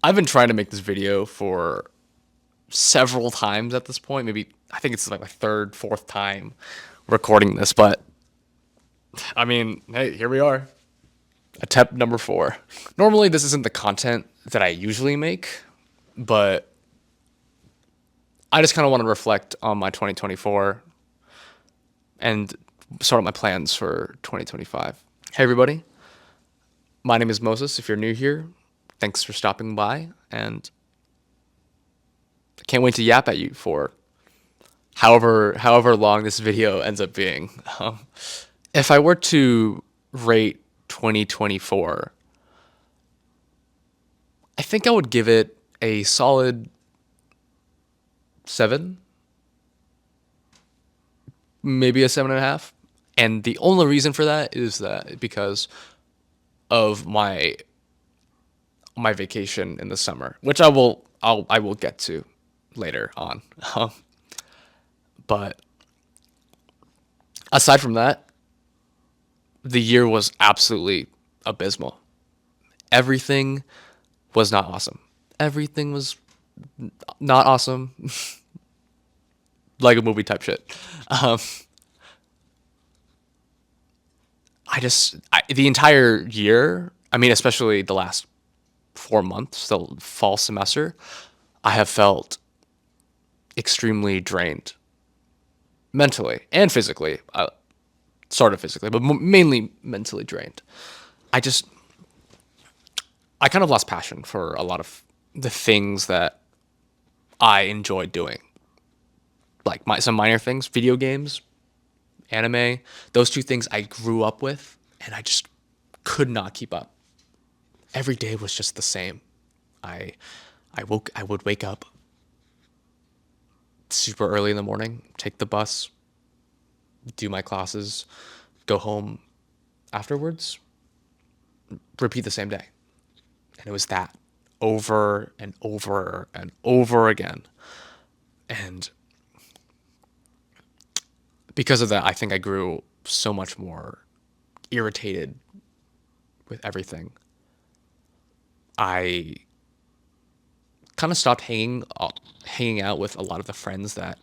I've been trying to make this video for several times at this point. Maybe I think it's like my third, fourth time recording this, but I mean, hey, here we are. Attempt number 4. Normally, this isn't the content that I usually make, but I just kind of want to reflect on my 2024 and sort out my plans for 2025. Hey, everybody. My name is Moses. If you're new here, thanks for stopping by, and I can't wait to yap at you for however long this video ends up being. If I were to rate 2024, I think I would give it a solid 7, maybe a 7.5. And the only reason for that is that because of my vacation in the summer, which I will get to later on. But aside from that, the year was absolutely abysmal. Everything was not awesome. Everything was not awesome, like a movie type shit. Um, the entire year, I mean, especially the last 4 months, the fall semester, I have felt extremely drained mentally and physically, sort of physically, but mainly mentally drained. I just, I kind of lost passion for a lot of the things that I enjoyed doing. Like some minor things, video games, anime, those two things I grew up with, and I just could not keep up. Every day was just the same. I I would wake up super early in the morning, take the bus, do my classes, go home afterwards, repeat the same day. And it was that over and over and over again. And because of that, I think I grew so much more irritated with everything. I kind of stopped hanging out with a lot of the friends that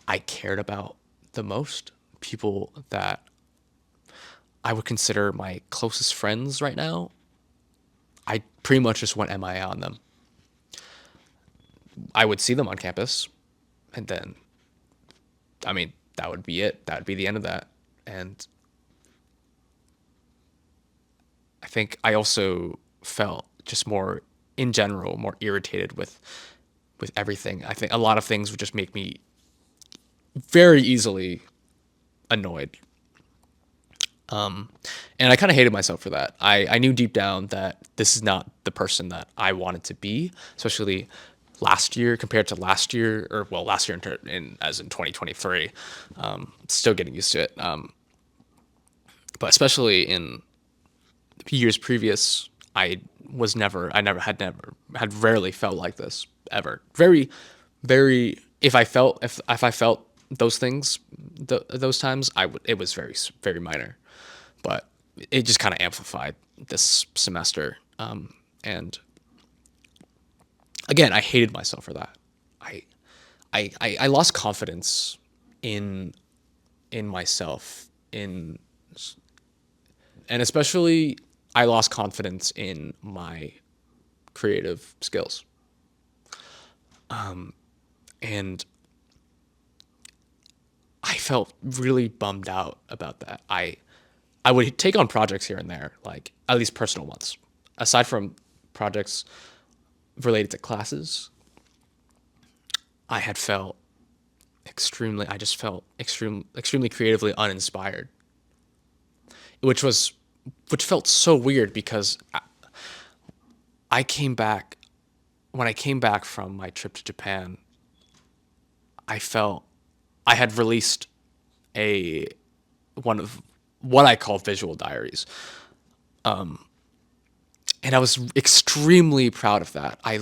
I cared about the most, people that I would consider my closest friends right now. I pretty much just went MIA on them. I would see them on campus, and then, I mean, that would be it. That would be the end of that. And I think I also felt just more, in general, more irritated with everything. I think a lot of things would just make me very easily annoyed. And I kind of hated myself for that. I knew deep down that this is not the person that I wanted to be, especially last year compared to last year, or well, last year as in 2023. Still getting used to it. But especially in years previous, I never had rarely felt like this ever. Very, very. If I felt those things, those times, it was very very minor, but it just kind of amplified this semester. And again, I hated myself for that. I I lost confidence in myself, in and especially I lost confidence in my creative skills. And I felt really bummed out about that. I would take on projects here and there, like at least personal ones. Aside from projects related to classes, I had felt I just felt extremely creatively uninspired, which was which felt so weird because I came back when I came back from my trip to Japan, I felt I had released a one of what I call visual diaries, and I was extremely proud of that. I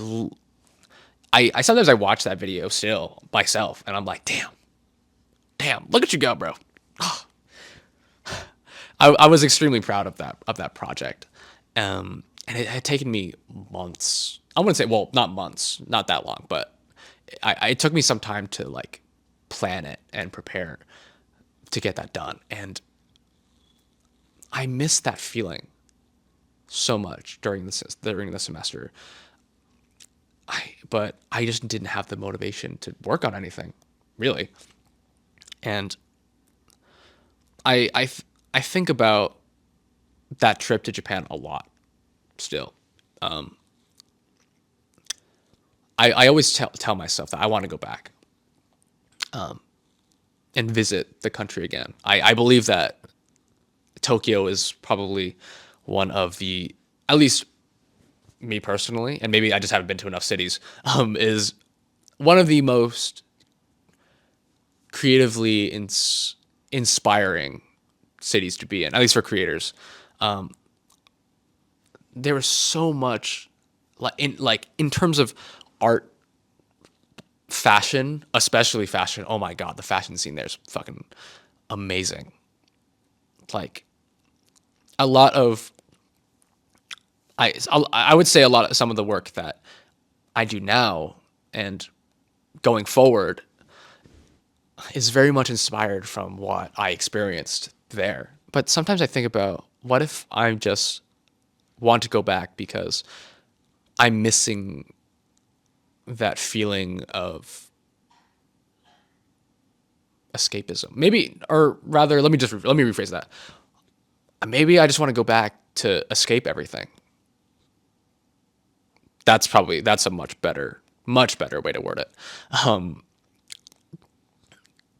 sometimes I watch that video still myself, and I'm like, damn, look at you go, bro. I was extremely proud of that project, and it had taken me months. I wouldn't say, well, not months, not that long, but it took me some time to like plan it and prepare to get that done. And I missed that feeling so much during the semester. But I just didn't have the motivation to work on anything, really. And I I I think about that trip to Japan a lot still. I always tell myself that I want to go back and visit the country again. I believe that Tokyo is probably one of the, at least me personally, and maybe I just haven't been to enough cities, is one of the most creatively inspiring cities to be in, at least for creators. There was so much, like in terms of art, fashion, especially fashion. Oh my god, the fashion scene there is fucking amazing. Like a lot of I would say a lot of some of the work that I do now and going forward is very much inspired from what I experienced there. But sometimes I think about what if I just want to go back because I'm missing that feeling of escapism. Maybe, or rather, let me rephrase that. Maybe I just want to go back to escape everything. That's a much better way to word it.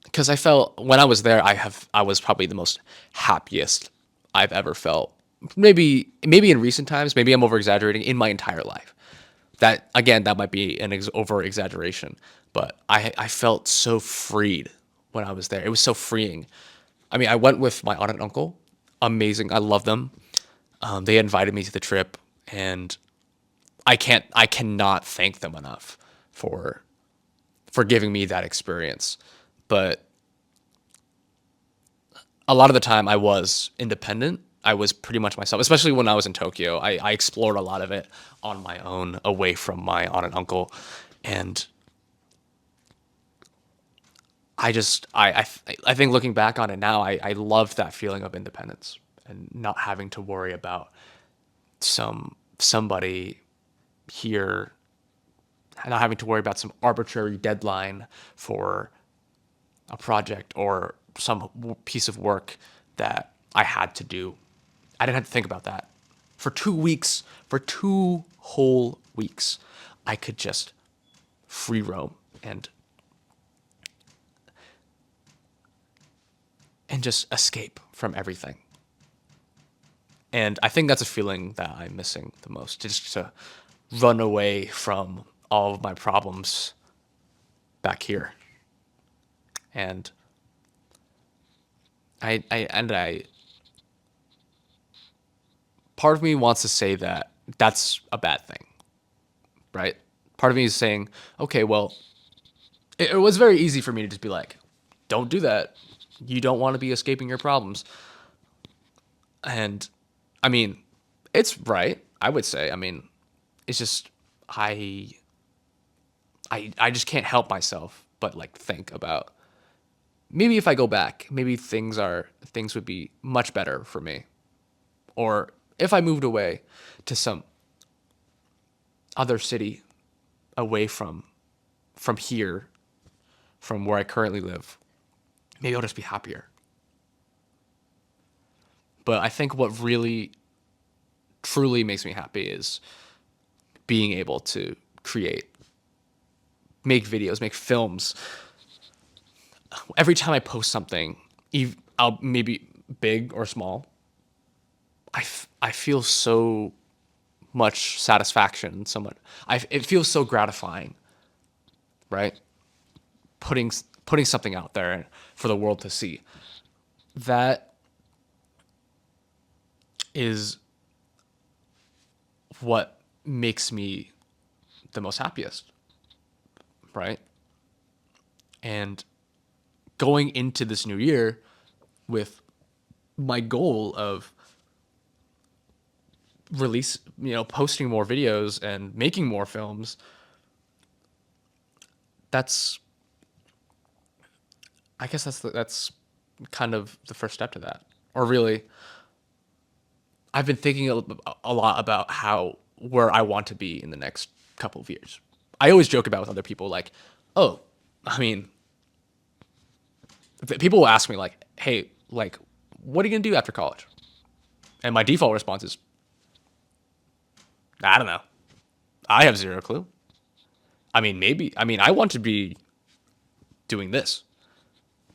Because I felt when I was there, I was probably the most happiest I've ever felt. Maybe in recent times, maybe I'm over exaggerating, in my entire life. That again, that might be an over exaggeration, but I felt so freed when I was there. It was so freeing. I mean, I went with my aunt and uncle. Amazing. I love them. They invited me to the trip, and I cannot thank them enough for giving me that experience. But a lot of the time I was independent. I was pretty much myself, especially when I was in Tokyo. I explored a lot of it on my own, away from my aunt and uncle. And I think looking back on it now, I loved that feeling of independence and not having to worry about somebody here, not having to worry about some arbitrary deadline for a project or some piece of work that I had to do. I didn't have to think about that. For 2 weeks, for 2 whole weeks, I could just free roam and just escape from everything. And I think that's a feeling that I'm missing the most, just to run away from all of my problems back here. And I part of me wants to say that that's a bad thing, right? Part of me is saying, okay, well, it was very easy for me to just be like, don't do that. You don't want to be escaping your problems. And I mean, it's right, I would say. I mean, it's just I I just can't help myself but like think about maybe if I go back, maybe things would be much better for me. Or if I moved away to some other city away from here, from where I currently live, maybe I'll just be happier. But I think what really truly makes me happy is being able to create, make videos, make films. Every time I post something, I'll maybe big or small, I feel so much satisfaction. It feels so gratifying, right? Putting putting something out there for the world to see. That is what makes me the most happiest, right? And going into this new year with my goal of posting more videos and making more films, that's, I guess that's kind of the first step to that. Or really, I've been thinking a lot about where I want to be in the next couple of years. I always joke about with other people like, oh, I mean, people will ask me like, hey, like, what are you gonna do after college? And my default response is, I don't know. I have zero clue. I mean, maybe. I mean, I want to be doing this,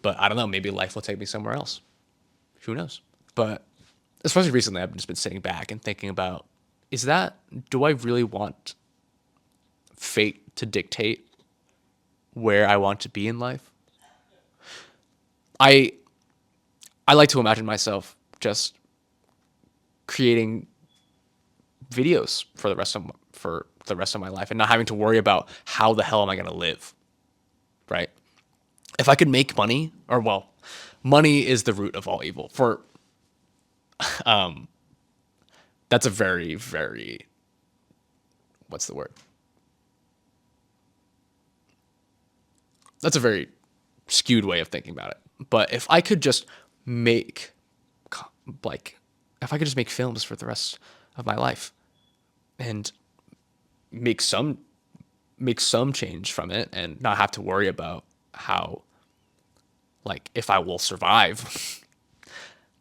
but I don't know. Maybe life will take me somewhere else. Who knows? But especially recently, I've just been sitting back and thinking about, do I really want fate to dictate where I want to be in life? I I like to imagine myself just creating videos for the rest of my life and not having to worry about how the hell am I going to live, right? If I could make money, or well, money is the root of all evil. For that's a very, very, what's the word? That's a very skewed way of thinking about it. But if I could just make like if I could just make films for the rest of my life and make some make some change from it and not have to worry about how, like, if I will survive,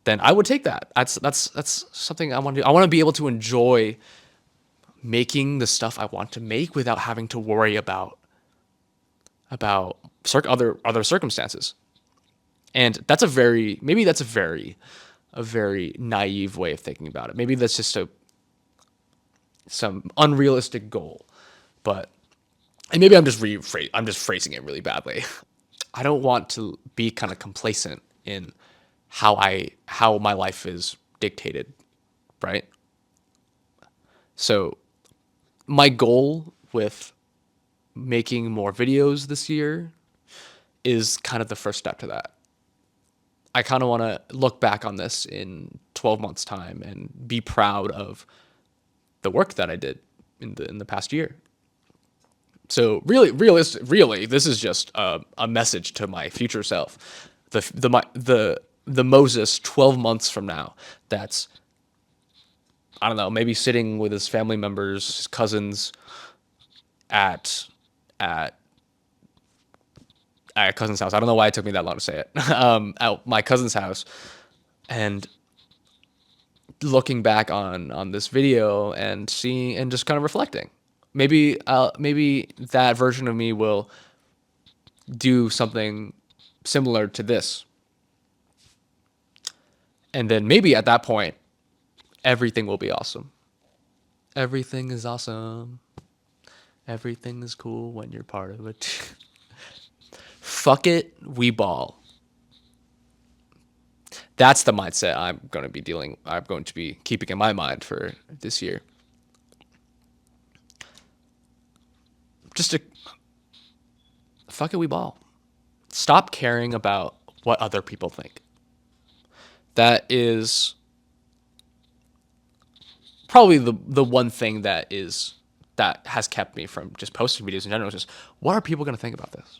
then I would take that. That's something I want to do. I want to be able to enjoy making the stuff I want to make without having to worry about other circumstances. And that's a very naive way of thinking about it. Maybe that's just some unrealistic goal, but and maybe I'm just phrasing it really badly. I don't want to be kind of complacent in how my life is dictated, right? So my goal with making more videos this year is kind of the first step to that. I kind of want to look back on this in 12 months time and be proud of the work that I did in the past year. So really, this is just a message to my future self, the Moses 12 months from now. That's, I don't know, maybe sitting with his family members, his cousins, at at at a cousin's house. I don't know why it took me that long to say it. At my cousin's house, and looking back on this video and seeing and just kind of reflecting. Maybe that version of me will do something similar to this. And then maybe at that point, everything will be awesome. Everything is awesome. Everything is cool when you're part of it. Fuck it, we ball. That's the mindset I'm going to be keeping in my mind for this year. Just to fuck it, we ball. Stop caring about what other people think. That is probably the one thing that has kept me from just posting videos in general. Is just, what are people going to think about this?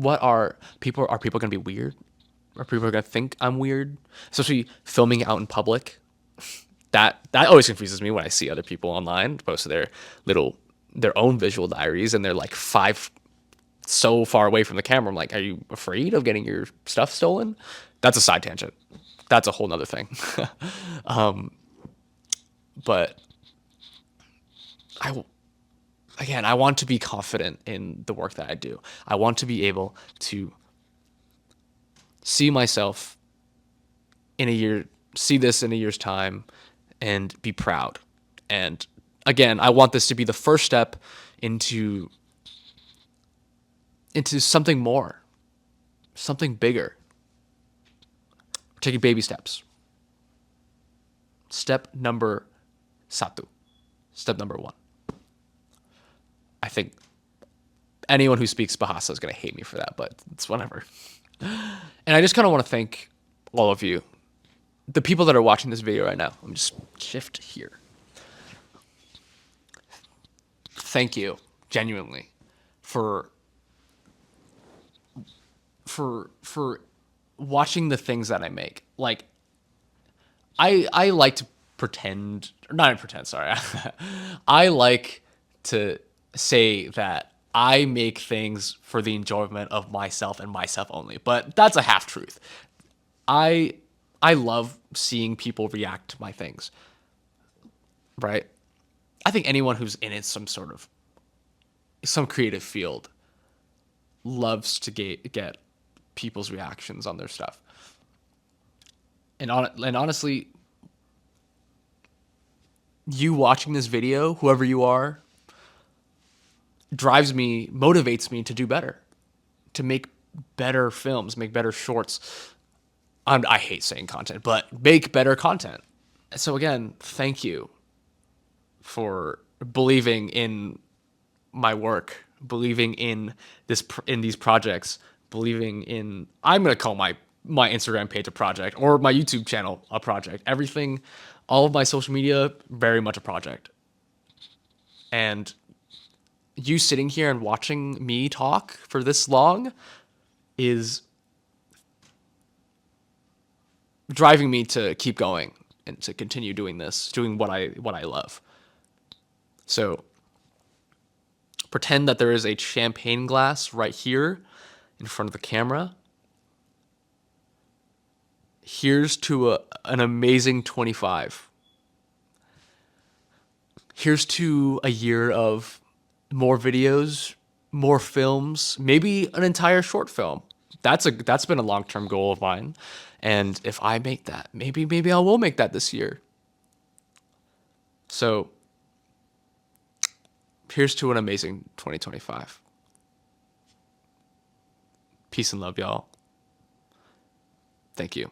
Are people going to be weird? Are people going to think I'm weird? Especially filming out in public. That always confuses me when I see other people online post their own visual diaries and they're like so far away from the camera. I'm like, are you afraid of getting your stuff stolen? That's a side tangent. That's a whole nother thing. But I again, I want to be confident in the work that I do. I want to be able to see myself see this in a year's time and be proud. And again, I want this to be the first step into something more, something bigger. We're taking baby steps. Step number satu. Step number one. I think anyone who speaks Bahasa is going to hate me for that, but it's whatever. And I just kind of want to thank all of you the people that are watching this video right now, let me just shift here. Thank you, genuinely, for for watching the things that I make. Like I like to pretend, or not pretend, sorry. I like to say that I make things for the enjoyment of myself and myself only. But that's a half truth. I I love seeing people react to my things, right? I think anyone who's in it some creative field loves to get people's reactions on their stuff. And honestly, you watching this video, whoever you are, motivates me to do better, to make better films, make better shorts. I hate saying content, but make better content. So again, thank you for believing in my work, believing in these projects, believing in I'm gonna call my Instagram page a project or my YouTube channel a project. Everything, all of my social media, very much a project. And you sitting here and watching me talk for this long is driving me to keep going and to continue doing this, doing what I love. So pretend that there is a champagne glass right here in front of the camera. Here's to an amazing 25. Here's to a year of more videos, more films, maybe an entire short film. That's been a long-term goal of mine. And if I make that, maybe I will make that this year. So here's to an amazing 2025. Peace and love, y'all. Thank you.